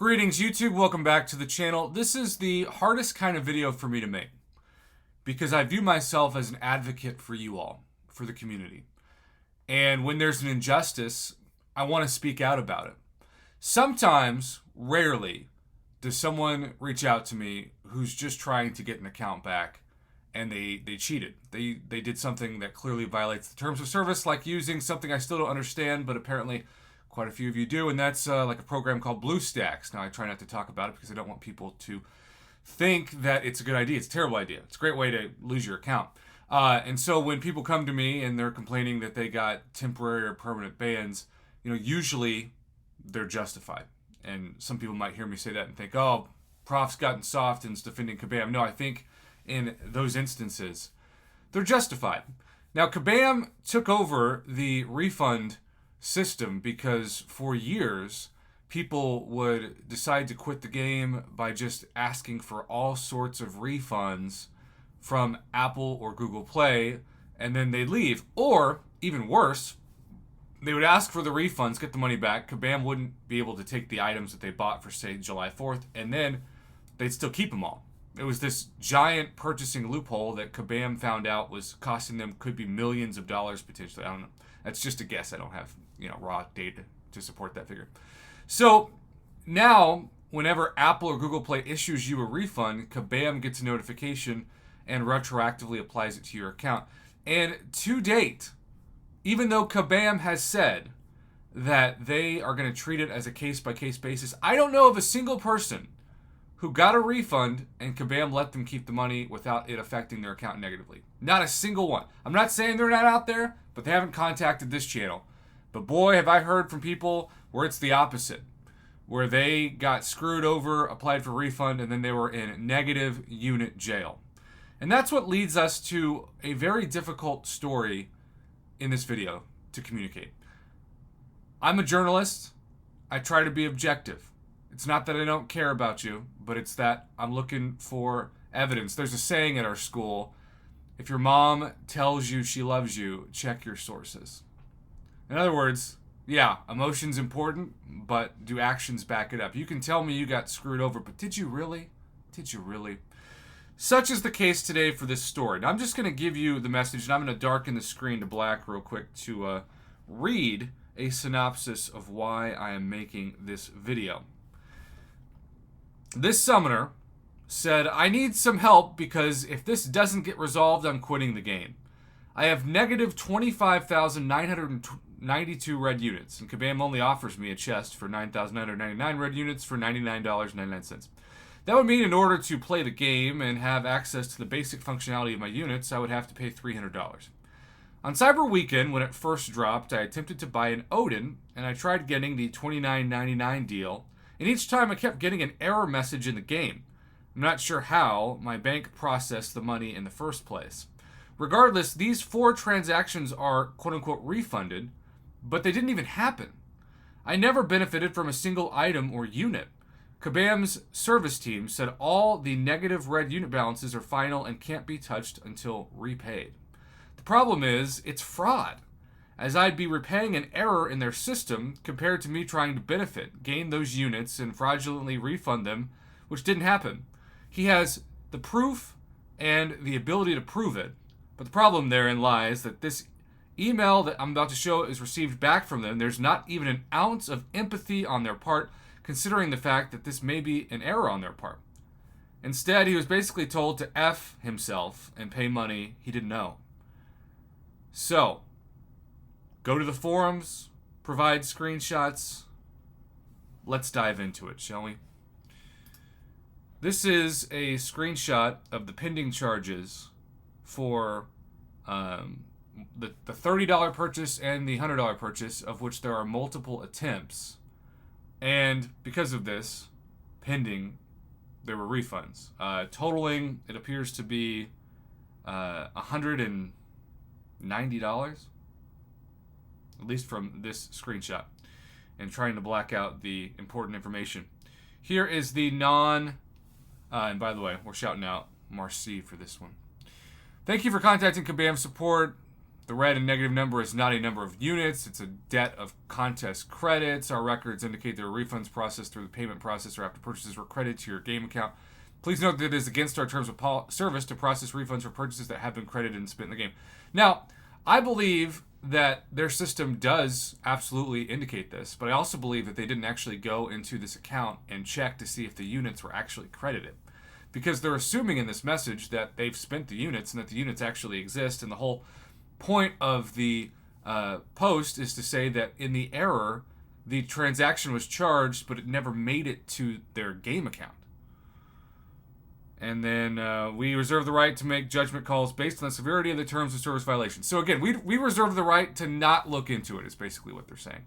Greetings YouTube, welcome back to the channel. This is the hardest kind of video for me to make because I view myself as an advocate for you all, for the community. And when there's an injustice, I want to speak out about it. Sometimes, rarely, does someone reach out to me who's just trying to get an account back and they cheated. They did something that clearly violates the terms of service, like using something I still don't understand, but apparently quite a few of you do, and that's like a program called BlueStacks. Now, I try not to talk about it because I don't want people to think that it's a good idea. It's a terrible idea. It's a great way to lose your account. And so when people come to me and they're complaining that they got temporary or permanent bans, usually they're justified. And some people might hear me say that and think, oh, Prof's gotten soft and is defending Kabam. No, I think in those instances, they're justified. Now, Kabam took over the refund system because for years people would decide to quit the game by just asking for all sorts of refunds from Apple or Google Play, and then they'd leave. Or even worse, they would ask for the refunds, get the money back. Kabam wouldn't be able to take the items that they bought for, say, July 4th, and then they'd still keep them all. It was this giant purchasing loophole that Kabam found out was costing them, could be millions of dollars potentially. I don't know. That's just a guess. I don't have raw data to support that figure. So now, whenever Apple or Google Play issues you a refund, Kabam gets a notification and retroactively applies it to your account. And to date, even though Kabam has said that they are going to treat it as a case-by-case basis, I don't know of a single person who got a refund and Kabam let them keep the money without it affecting their account negatively. Not a single one. I'm not saying they're not out there, but they haven't contacted this channel. But boy, have I heard from people where it's the opposite, where they got screwed over, applied for refund, and then they were in negative unit jail. And that's what leads us to a very difficult story in this video to communicate. I'm a journalist. I try to be objective. It's not that I don't care about you, but it's that I'm looking for evidence. There's a saying at our school, if your mom tells you she loves you, check your sources. In other words, yeah, emotion's important, but do actions back it up? You can tell me you got screwed over, but did you really? Did you really? Such is the case today for this story. Now, I'm just going to give you the message, and I'm going to darken the screen to black real quick to read a synopsis of why I am making this video. This summoner said, I need some help because if this doesn't get resolved, I'm quitting the game. I have negative 25,992 red units, and Kabam only offers me a chest for 9,999 red units for $99.99. That would mean in order to play the game and have access to the basic functionality of my units, I would have to pay $300. On Cyber Weekend, when it first dropped, I attempted to buy an Odin, and I tried getting the $29.99 deal, and each time I kept getting an error message in the game. I'm not sure how my bank processed the money in the first place. Regardless, these 4 transactions are quote-unquote refunded, but they didn't even happen. I never benefited from a single item or unit. Kabam's service team said all the negative red unit balances are final and can't be touched until repaid. The problem is, it's fraud, as I'd be repaying an error in their system compared to me trying to benefit, gain those units, and fraudulently refund them, which didn't happen. He has the proof and the ability to prove it, but the problem therein lies that this email that I'm about to show is received back from them. There's not even an ounce of empathy on their part, considering the fact that this may be an error on their part. Instead, he was basically told to F himself and pay money he didn't know. So, go to the forums, provide screenshots. Let's dive into it, shall we? This is a screenshot of the pending charges for the $30 purchase and the $100 purchase, of which there are multiple attempts. And because of this, pending, there were refunds. Totaling, it appears to be $190, at least from this screenshot, and trying to black out the important information. Here is the and by the way, we're shouting out Marcy for this one. Thank you for contacting Kabam support. The red and negative number is not a number of units. It's a debt of contest credits. Our records indicate there are refunds processed through the payment process or after purchases were credited to your game account. Please note that it is against our terms of service to process refunds for purchases that have been credited and spent in the game. Now, I believe that their system does absolutely indicate this, but I also believe that they didn't actually go into this account and check to see if the units were actually credited. Because they're assuming in this message that they've spent the units and that the units actually exist, and the whole point of the post is to say that in the error, the transaction was charged, but it never made it to their game account. And then we reserve the right to make judgment calls based on the severity of the terms of service violation. So again, we reserve the right to not look into it, is basically what they're saying.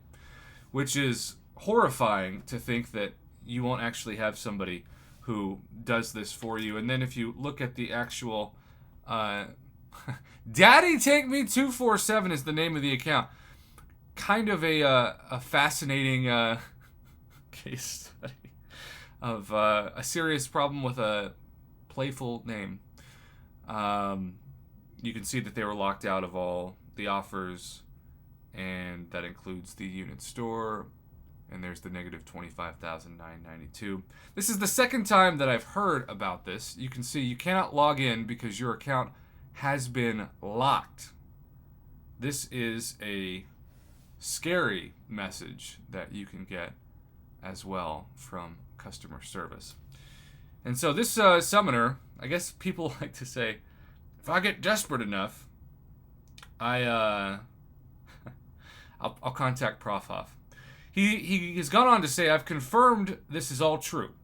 Which is horrifying to think that you won't actually have somebody who does this for you. And then if you look at the actual... Daddy Take Me 247 is the name of the account. Kind of a fascinating case study of a serious problem with a playful name. You can see that they were locked out of all the offers, and that includes the unit store, and there's the negative 25,992. This is the second time that I've heard about this. You can see you cannot log in because your account has been locked. This is a scary message that you can get as well from customer service. And so this summoner, I guess people like to say, if I get desperate enough, I'll contact Prof. Hoff. He has gone on to say, I've confirmed this is all true.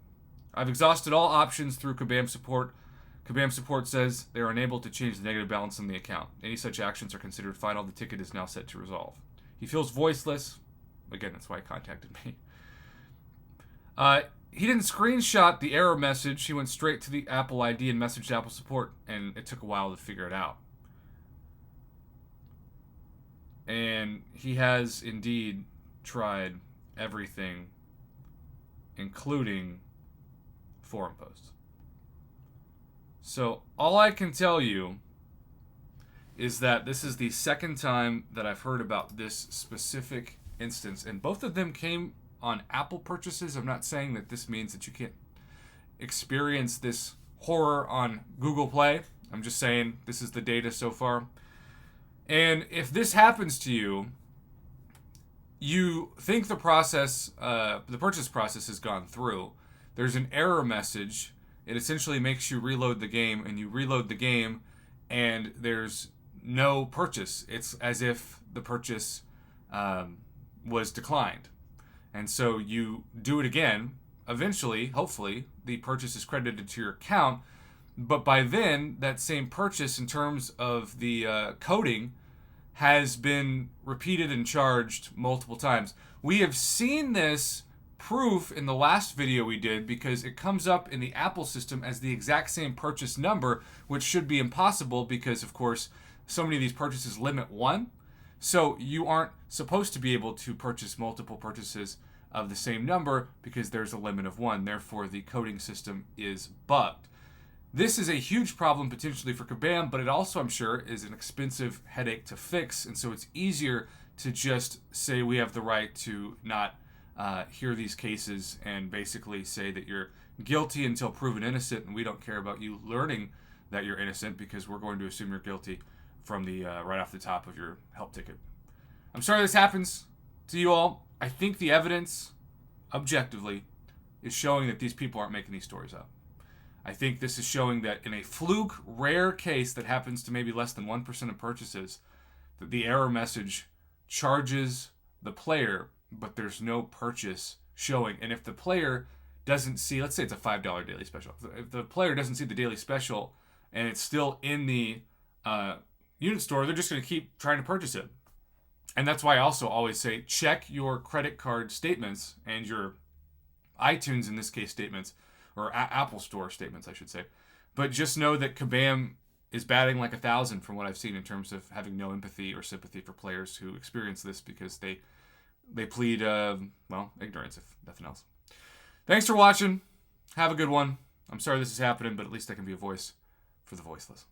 I've exhausted all options through Kabam support. Kabam support says they are unable to change the negative balance on the account. Any such actions are considered final. The ticket is now set to resolve. He feels voiceless. Again, that's why he contacted me. He didn't screenshot the error message. He went straight to the Apple ID and messaged Apple support, and it took a while to figure it out. And he has indeed tried everything, including forum posts. So all I can tell you is that this is the second time that I've heard about this specific instance, and both of them came on Apple purchases. I'm not saying that this means that you can't experience this horror on Google Play. I'm just saying this is the data so far. And if this happens to you, you think the process, the purchase process has gone through. There's an error message. It essentially makes you reload the game, and you reload the game, and there's no purchase. It's as if the purchase was declined. And so you do it again. Eventually, hopefully, the purchase is credited to your account. But by then, that same purchase in terms of the coding has been repeated and charged multiple times. We have seen this proof in the last video we did because it comes up in the Apple system as the exact same purchase number, which should be impossible because, of course, so many of these purchases limit one. So you aren't supposed to be able to purchase multiple purchases of the same number because there's a limit of one. Therefore, the coding system is bugged. This is a huge problem potentially for Kabam, but it also, I'm sure, is an expensive headache to fix. And so it's easier to just say we have the right to not hear these cases and basically say that you're guilty until proven innocent, and we don't care about you learning that you're innocent because we're going to assume you're guilty from the right off the top of your help ticket. I'm sorry this happens to you all. I think the evidence, objectively, is showing that these people aren't making these stories up. I think this is showing that in a fluke, rare case that happens to maybe less than 1% of purchases, that the error message charges the player, but there's no purchase showing. And if the player doesn't see, let's say it's a $5 daily special. If the player doesn't see the daily special and it's still in the unit store, they're just going to keep trying to purchase it. And that's why I also always say check your credit card statements and your iTunes, in this case, statements, or Apple Store statements, I should say. But just know that Kabam is batting like 1,000 from what I've seen in terms of having no empathy or sympathy for players who experience this because they plead, ignorance, if nothing else. Thanks for watching. Have a good one. I'm sorry this is happening, but at least I can be a voice for the voiceless.